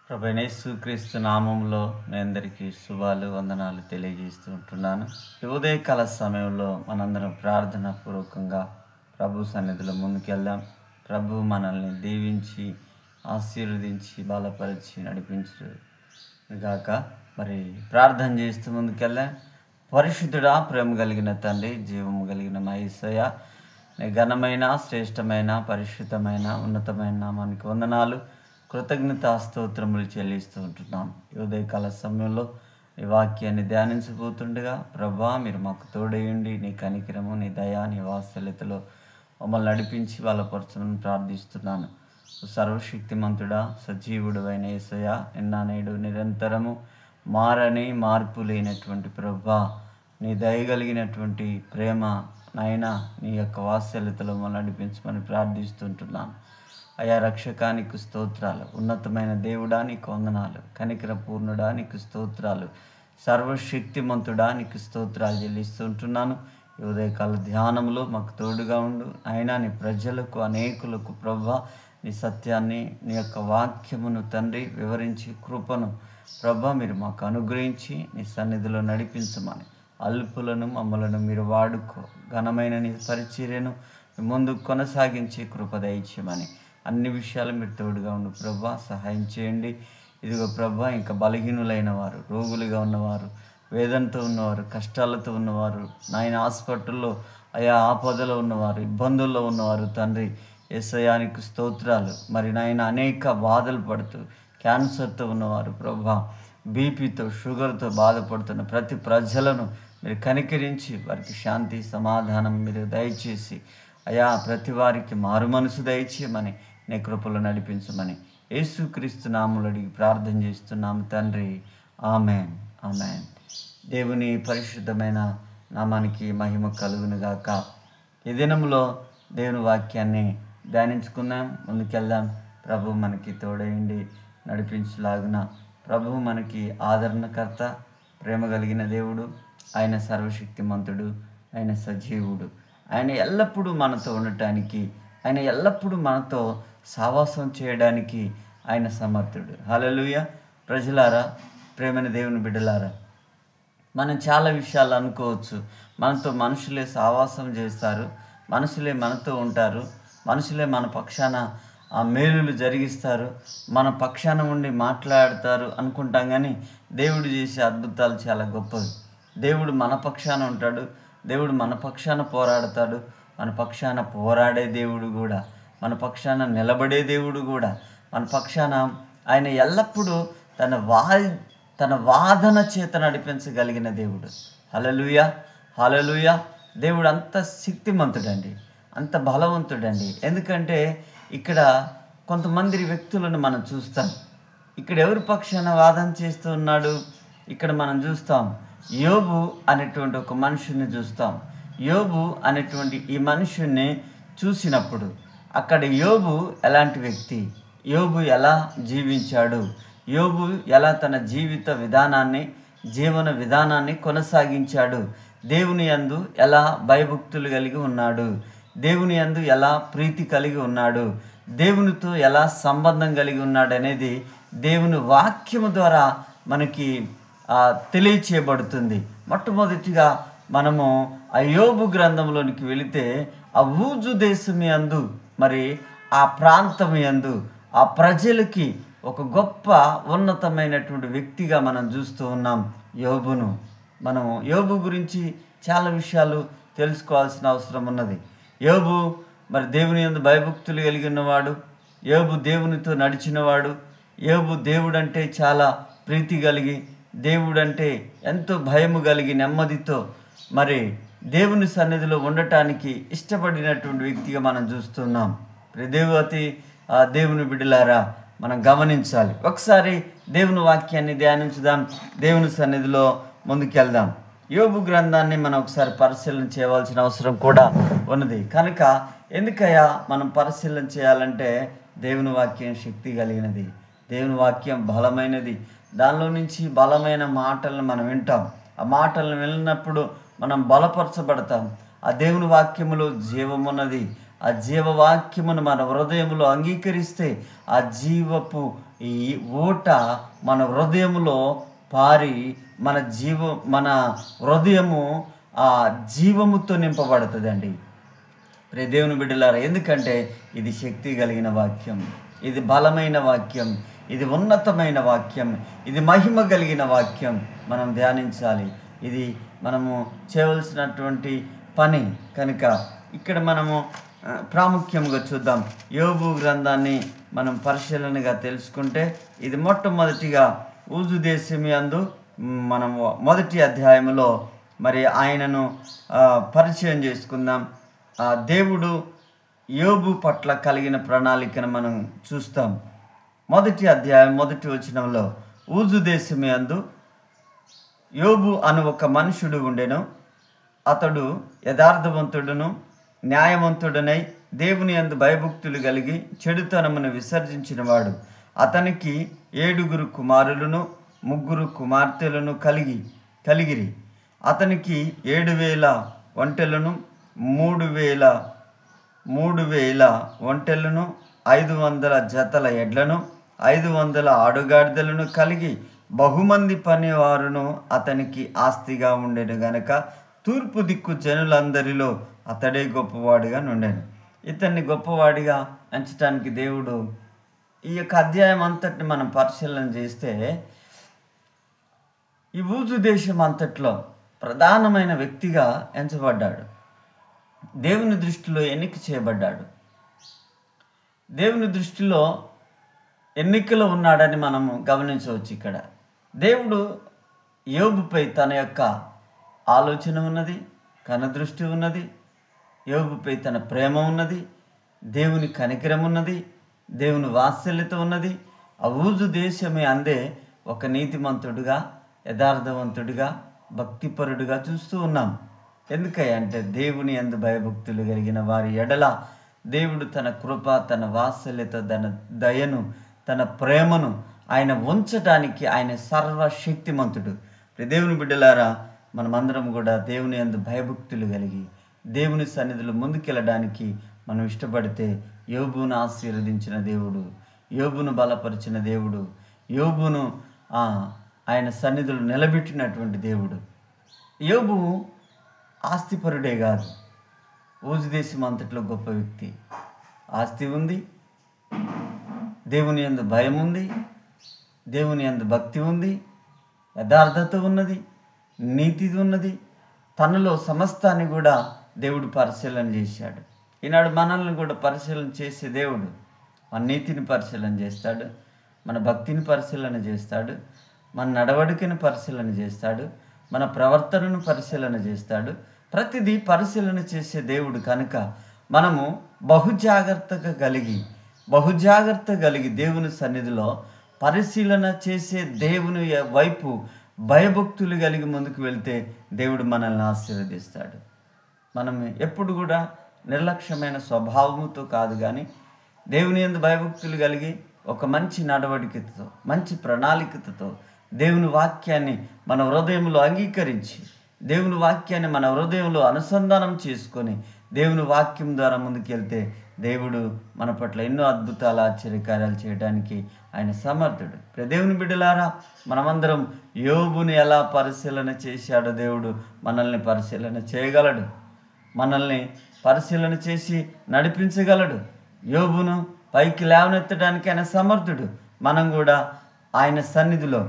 ప్రభువైన యేసుక్రీస్తు నామంలో మీ అందరికీ శుభాలు వందనాలు తెలియజేస్తూ ఉంటున్నాను. ఈ ఉదయకాల సమయంలో మనందరం ప్రార్థన పూర్వకంగా ప్రభు సన్నిధిలో ముందుకెళ్దాం. ప్రభు మనల్ని దీవించి ఆశీర్వదించి బలపరిచి నడిపించుగాక. మరి ప్రార్థన చేస్తూ ముందుకెళ్దాం. పరిశుద్ధుడా, ప్రేమ కలిగిన తండ్రి, జీవము కలిగిన మా యేసయ్య, నీ ఘనమైన శ్రేష్టమైన పరిశుద్ధమైన ఉన్నతమైన నామానికి వందనాలు, కృతజ్ఞత స్తోత్రములు చెల్లిస్తూ ఉంటున్నాం. ఈ ఉదయకాల సమయంలో ఈ వాక్యాన్ని ధ్యానించబోతుండగా ప్రభా మీరు మాకు తోడేయండి. నీ కనికరము, నీ దయా, నీ వాత్సల్యతలో మమ్మల్ని నడిపించి బలపరచమని ప్రార్థిస్తున్నాను. సర్వశక్తిమంతుడా, సజీవుడు అయిన యేసయ్య, నిన్న నేడు నిరంతరము మారని మార్పు లేనటువంటి ప్రభా, నీ దయగలిగినటువంటి ప్రేమ నాయనా, నీ యొక్క వాత్సల్యతలో మమ్మల్ని నడిపించమని ప్రార్థిస్తుంటున్నాను. అయా రక్షకానికి స్తోత్రాలు, ఉన్నతమైన దేవుడా నీకు వందనాలు, కనికర పూర్ణుడా నీకు స్తోత్రాలు, సర్వశక్తిమంతుడా నీకు స్తోత్రాలు చెల్లిస్తుంటున్నాను. ఈ ఉదయకాల ధ్యానంలో మాకు తోడుగా ఉండు అయినా, నీ ప్రజలకు అనేకులకు ప్రభా నీ సత్యాన్ని, నీ యొక్క వాక్యమును తండ్రి వివరించి కృపను ప్రభా మీరు మాకు అనుగ్రహించి నీ సన్నిధిలో నడిపించమని, అల్పులను మమ్మలను మీరు వాడుకో, ఘనమైన నీ పరిచర్యను ముందుకు కొనసాగించి కృప దయచేయమని, అన్ని విషయాలు మీరు తోడుగా ఉండు ప్రభా, సహాయం చేయండి. ఇదిగో ప్రభా, ఇంకా బలహీనులైన వారు, రోగులుగా ఉన్నవారు, వేదనతో ఉన్నవారు, కష్టాలతో ఉన్నవారు, నాయన హాస్పిటల్లో అయా ఆపదలో ఉన్నవారు, ఇబ్బందుల్లో ఉన్నవారు తండ్రి యేసయ్యానికి స్తోత్రాలు. మరి నాయన అనేక బాధలు పడుతూ క్యాన్సర్తో ఉన్నవారు ప్రభా, బీపీతో షుగర్తో బాధపడుతున్న ప్రతి ప్రజలను మీరు కనికరించి వారికి శాంతి సమాధానం మీరు దయచేసి అయా ప్రతి వారికి మారు మనసు దయచేయమని, నీ కృపలో నడిపించమని యేసుక్రీస్తు నామములో అడిగి ప్రార్థన చేస్తున్నాము తండ్రి. Amen, amen. దేవుని పరిశుద్ధమైన నామానికి మహిమ కలుగునుగాక. ఈ దినంలో దేవుని వాక్యాన్ని ధ్యానించుకుందాం, ముందుకెళ్దాం. ప్రభు మనకి తోడయండి, నడిపించులాగున. ప్రభు మనకి ఆదరణకర్త, ప్రేమ కలిగిన దేవుడు, ఆయన సర్వశక్తిమంతుడు, ఆయన సజీవుడు, ఆయన ఎల్లప్పుడూ మనతో ఉండటానికి, ఆయన ఎల్లప్పుడూ మనతో సావాసం చేయడానికి ఆయన సమర్థుడు. హల్లెలూయా. ప్రజలారా, ప్రేమైన దేవుని బిడ్డలారా, మనం చాలా విషయాలు అనుకోవచ్చు. మనతో మనుషులే సావాసం చేస్తారు, మనుషులే మనతో ఉంటారు, మనుషులే మన పక్షాన ఆ మేలులు జరిగిస్తారు, మన పక్షాన ఉండి మాట్లాడతారు అనుకుంటాం. కానీ దేవుడు చేసే అద్భుతాలు చాలా గొప్పవి. దేవుడు మన పక్షాన ఉంటాడు, దేవుడు మన పక్షాన పోరాడతాడు, మన పక్షాన పోరాడే దేవుడు కూడా, మన పక్షాన నిలబడే దేవుడు కూడా, మన పక్షాన ఆయన ఎల్లప్పుడూ తన వాదన చేత నడిపించగలిగిన దేవుడు. హల్లెలూయా, హల్లెలూయా. దేవుడు అంత శక్తిమంతుడండి, అంత బలవంతుడండి. ఎందుకంటే ఇక్కడ కొంతమంది వ్యక్తులను మనం చూస్తాం. ఇక్కడ ఎవరి పక్షాన వాదన చేస్తూ ఉన్నాడు? ఇక్కడ మనం చూస్తాం, యోబు అనేటువంటి ఒక మనుషుని చూస్తాం. యోబు అనేటువంటి ఈ మనుషుణ్ణి చూసినప్పుడు అక్కడ యోబు ఎలాంటి వ్యక్తి, యోబు ఎలా జీవించాడు, యోబు ఎలా తన జీవన విధానాన్ని కొనసాగించాడు, దేవుని యందు ఎలా భయభక్తులు కలిగి ఉన్నాడు, దేవుని యందు ఎలా ప్రీతి కలిగి ఉన్నాడు, దేవునితో ఎలా సంబంధం కలిగి ఉన్నాడు అనేది దేవుని వాక్యము ద్వారా మనకి తెలియచేయబడుతుంది. మొట్టమొదటిగా మనము ఆ యోబు గ్రంథంలోనికి వెళితే ఆ ఊజు దేశం యందు, మరి ఆ ప్రాంతం యందు ఆ ప్రజలకి ఒక గొప్ప ఉన్నతమైనటువంటి వ్యక్తిగా మనం చూస్తూ ఉన్నాం యోబును. మనం యోబు గురించి చాలా విషయాలు తెలుసుకోవాల్సిన అవసరం ఉన్నది. యోబు మరి దేవుని యందు భయభక్తులు కలిగి ఉన్నవాడు, యోబు దేవునితో నడిచినవాడు, యోబు దేవుడంటే చాలా ప్రీతి కలిగి, దేవుడంటే ఎంతో భయము కలిగి నెమ్మదితో మరి దేవుని సన్నిధిలో ఉండటానికి ఇష్టపడినటువంటి వ్యక్తిగా మనం చూస్తున్నాం. దేవుని బిడ్డలారా, మనం గమనించాలి. ఒకసారి దేవుని వాక్యాన్ని ధ్యానించుదాం, దేవుని సన్నిధిలో ముందుకెళ్దాం. యోబు గ్రంథాన్ని మనం ఒకసారి పరిశీలన చేయవలసిన అవసరం కూడా ఉన్నది. కనుక ఎందుకయ్యా మనం పరిశీలన చేయాలంటే, దేవుని వాక్యం శక్తి కలిగినది, దేవుని వాక్యం బలమైనది. దానిలో నుంచి బలమైన మాటలను మనం వింటాం. ఆ మాటలను విన్నప్పుడు మనం బలపరచబడతాం. ఆ దేవుని వాక్యములో జీవమున్నది, ఆ జీవవాక్యమును మన హృదయంలో అంగీకరిస్తే ఆ జీవపు ఈ ఊట మన హృదయములో పారి మన హృదయము ఆ జీవముతో నింపబడుతుందండి. దేవుని బిడ్డలారా, ఎందుకంటే ఇది శక్తి కలిగిన వాక్యం, ఇది బలమైన వాక్యం, ఇది ఉన్నతమైన వాక్యం, ఇది మహిమ కలిగిన వాక్యం. మనం ధ్యానించాలి. ఇది మనము చేయవలసినటువంటి పని. కనుక ఇక్కడ మనము ప్రాముఖ్యంగా చూద్దాం. యోబు గ్రంథాన్ని మనం పరిశీలనగా తెలుసుకుంటే ఇది మొట్టమొదటిగా ఊజు దేశమందు మనం మొదటి అధ్యాయంలో మరి ఆయనను పరిచయం చేసుకుందాం. దేవుడు యోబు పట్ల కలిగిన ప్రణాళికను మనం చూస్తాం. మొదటి అధ్యాయం మొదటి వచనంలో, ఊజు దేశమందు యోబు అను ఒక మనుషుడు ఉండెను. అతడు యథార్థవంతుడును న్యాయవంతుడనై దేవుని యందు భయభక్తులు కలిగి చెడుతనమును విసర్జించినవాడు. అతనికి 7 కుమారులను 3 కుమార్తెలను కలిగిరి. అతనికి 7,000 ఒంటెలను 3,000 ఒంటెలను 500 జతల ఎడ్లను 500 ఆడుగాడిదలను కలిగి బహుమంది పనివారును అతనికి ఆస్తిగా ఉండెను గనక తూర్పు దిక్కు జనులందరిలో అతడే గొప్పవాడిగా నుండెను. ఇతన్ని గొప్పవాడిగా ఎంచటానికి దేవుడు ఈ యొక్క అధ్యాయం అంతటిని మనం పరిశీలన చేస్తే ఈ ఊజు దేశం అంతట్లో ప్రధానమైన వ్యక్తిగా ఎంచబడ్డాడు. దేవుని దృష్టిలో ఎన్నిక చేయబడ్డాడు. దేవుని దృష్టిలో ఎన్నికలో ఉన్నాడని మనము గమనించవచ్చు. ఇక్కడ దేవుడు యోబుపై తన యొక్క ఆలోచన ఉన్నది, కనుదృష్టి ఉన్నది, యోబుపై తన ప్రేమ ఉన్నది, దేవుని కనికరం ఉన్నది, దేవుని వాత్సల్యత ఉన్నది. ఆ ఊజు దేశమే అందే ఒక నీతిమంతుడుగా, యథార్థవంతుడిగా, భక్తిపరుడుగా చూస్తూ ఉన్నాం. ఎందుకంటే దేవుని యందు భయభక్తులు కలిగిన వారి ఎడల దేవుడు తన కృప, తన వాత్సల్యత, తన దయను, తన ప్రేమను ఆయన ఉంచటానికి ఆయన సర్వశక్తిమంతుడు. దేవుని బిడ్డలారా, మనమందరం కూడా దేవుని యందు భయభక్తులు కలిగి దేవుని సన్నిధిలో ముందుకెళ్ళడానికి మనం ఇష్టపడితే యోబును ఆశీర్వదించిన దేవుడు, యోబును బలపరిచిన దేవుడు, యోబును ఆయన సన్నిధిలో నిలబెట్టినటువంటి దేవుడు. యోబు ఆస్తిపరుడే కాదు, ఊజు దేశం అంతట్లో గొప్ప వ్యక్తి. ఆస్తి ఉంది, దేవుని యందు భయం ఉంది, దేవుని యందు భక్తి ఉంది, యథార్థత ఉన్నది, నీతి ఉన్నది. తనలో సమస్తాన్ని కూడా దేవుడు పరిశీలన చేశాడు. ఈనాడు మనల్ని కూడా పరిశీలన చేసే దేవుడు మన నీతిని పరిశీలన చేస్తాడు, మన భక్తిని పరిశీలన చేస్తాడు, మన నడవడికను పరిశీలన చేస్తాడు, మన ప్రవర్తనను పరిశీలన చేస్తాడు. ప్రతిదీ పరిశీలన చేసే దేవుడు. కనుక మనము బహుజాగ్రత్త కలిగి దేవుని సన్నిధిలో పరిశీలన చేసే దేవుని వైపు భయభక్తులు కలిగి ముందుకు వెళ్తే దేవుడు మనల్ని ఆశీర్వదిస్తాడు. మనం ఎప్పుడు కూడా నిర్లక్ష్యమైన స్వభావముతో కాదు, కానీ దేవుని యందు భయభక్తులు కలిగి ఒక మంచి నడవడికతో, మంచి ప్రణాళికతో దేవుని వాక్యాన్ని మన హృదయంలో అంగీకరించి, దేవుని వాక్యాన్ని మన హృదయంలో అనుసంధానం చేసుకొని దేవుని వాక్యం ద్వారా ముందుకెళ్తే దేవుడు మన పట్ల ఎన్నో అద్భుతాలు, ఆశ్చర్యకార్యాలు చేయడానికి ఆయన సమర్థుడు. దేవుని బిడ్డలారా, మనమందరం యోబుని ఎలా పరిశీలన చేశాడో దేవుడు మనల్ని పరిశీలన చేయగలడు, మనల్ని పరిశీలన చేసి నడిపించగలడు. యోబును పైకి లేవనెత్తడానికి ఆయన సమర్థుడు. మనం కూడా ఆయన సన్నిధిలో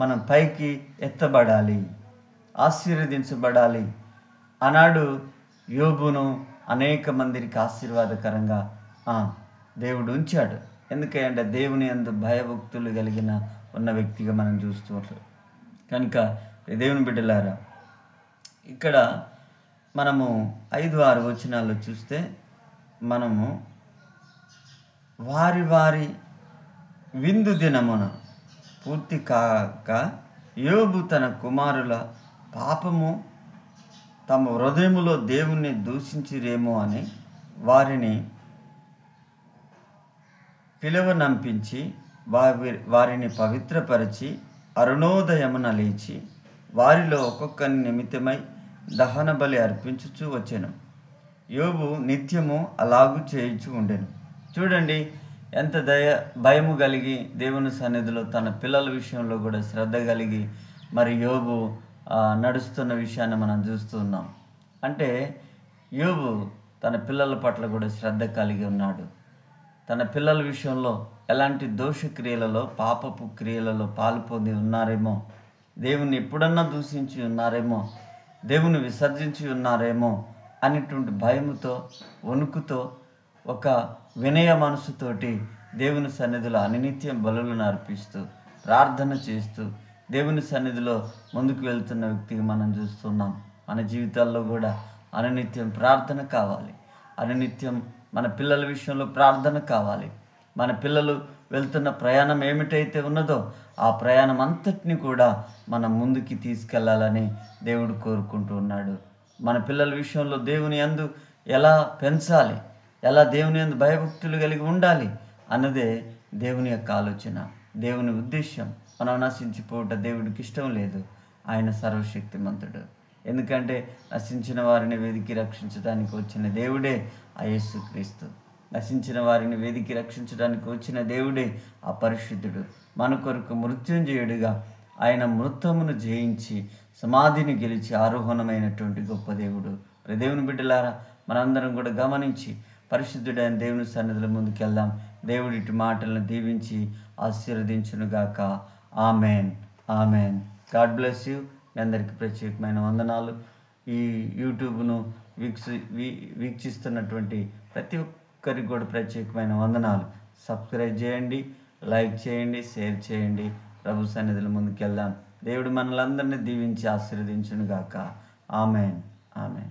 మనం పైకి ఎత్తబడాలి, ఆశీర్వదించబడాలి. ఆనాడు యోబును అనేక మందికి ఆశీర్వాదకరంగా దేవుడు ఉంచాడు. ఎందుకంటే దేవుని యందు భయభక్తులు కలిగిన ఉన్న వ్యక్తిగా మనం చూస్తూ ఉంటాం. కనుక దేవుని బిడ్డలారా, ఇక్కడ మనము 5-6 వచనాల్లో చూస్తే మనము వారి విందు దినమున పూర్తి కాక యోబు తన కుమారుల పాపము తమ హృదయములో దేవుణ్ణి దూషించిరేమో అని వారిని పిలువనంపించి వారిని పవిత్రపరిచి అరుణోదయమున లేచి వారిలో ఒక్కొక్కరి నిమిత్తమై దహన బలి అర్పించుచూ వచ్చెను. యోబు నిత్యము అలాగూ చేయించు ఉండెను. చూడండి, ఎంత భయము కలిగి దేవుని సన్నిధిలో తన పిల్లల విషయంలో కూడా శ్రద్ధ కలిగి మరి యోబు నడుస్తున్న విషయాన్ని మనం చూస్తున్నాం. అంటే యోబు తన పిల్లల పట్ల కూడా శ్రద్ధ కలిగి ఉన్నాడు. తన పిల్లల విషయంలో ఎలాంటి దోషక్రియలలో, పాపపు క్రియలలో పాలు పొంది ఉన్నారేమో, దేవుని ఎప్పుడన్నా దూషించి ఉన్నారేమో, దేవుని విసర్జించి ఉన్నారేమో అనేటువంటి భయముతో, వణుకుతో, ఒక వినయ మనసుతోటి దేవుని సన్నిధిలో అనినిత్యం బలులను అర్పిస్తూ ప్రార్థన చేస్తూ దేవుని సన్నిధిలో ముందుకు వెళ్తున్న వ్యక్తికి మనం చూస్తున్నాం. మన జీవితాల్లో కూడా అనునిత్యం ప్రార్థన కావాలి. అనునిత్యం మన పిల్లల విషయంలో ప్రార్థన కావాలి. మన పిల్లలు వెళ్తున్న ప్రయాణం ఏమిటైతే ఉన్నదో ఆ ప్రయాణం అంతటిని కూడా మనం ముందుకి తీసుకెళ్లాలని దేవుడు కోరుకుంటూ ఉన్నాడు. మన పిల్లల విషయంలో దేవుని యందు ఎలా పెంచాలి, ఎలా దేవుని యందు భయభక్తులు కలిగి ఉండాలి అన్నదే దేవుని యొక్క ఆలోచన, దేవుని ఉద్దేశం. మనం నశించిపోవట దేవుడికి ఇష్టం లేదు. ఆయన సర్వశక్తిమంతుడు. ఎందుకంటే నశించిన వారిని వెదికి రక్షించడానికి వచ్చిన దేవుడే ఆ యేసుక్రీస్తు. నశించిన వారిని వెదికి రక్షించడానికి వచ్చిన దేవుడే ఆ పరిశుద్ధుడు. మన కొరకు మృత్యుంజయుడిగా ఆయన మృతమును జయించి సమాధిని గెలిచి ఆరోహణమైనటువంటి గొప్ప దేవుడు. దేవుని బిడ్డలారా, మనందరం కూడా గమనించి పరిశుద్ధుడైన దేవుని సన్నిధిలో ముందుకెళ్దాం. దేవుడి మాటలను దీవించి ఆశీర్వదించునుగాక. Amen, amen. God bless you. మీ అందరికీ ప్రత్యేకమైన వందనాలు. ఈ యూట్యూబ్ను వీక్షిస్తున్నటువంటి ప్రతి ఒక్కరికి కూడా ప్రత్యేకమైన వందనాలు. సబ్స్క్రైబ్ చేయండి, లైక్ చేయండి, షేర్ చేయండి. ప్రభు సన్నిధిలో ముందుకెళ్దాం. దేవుడు మనలందరినీ దీవించి ఆశీర్వదించునుగాక. Amen, amen.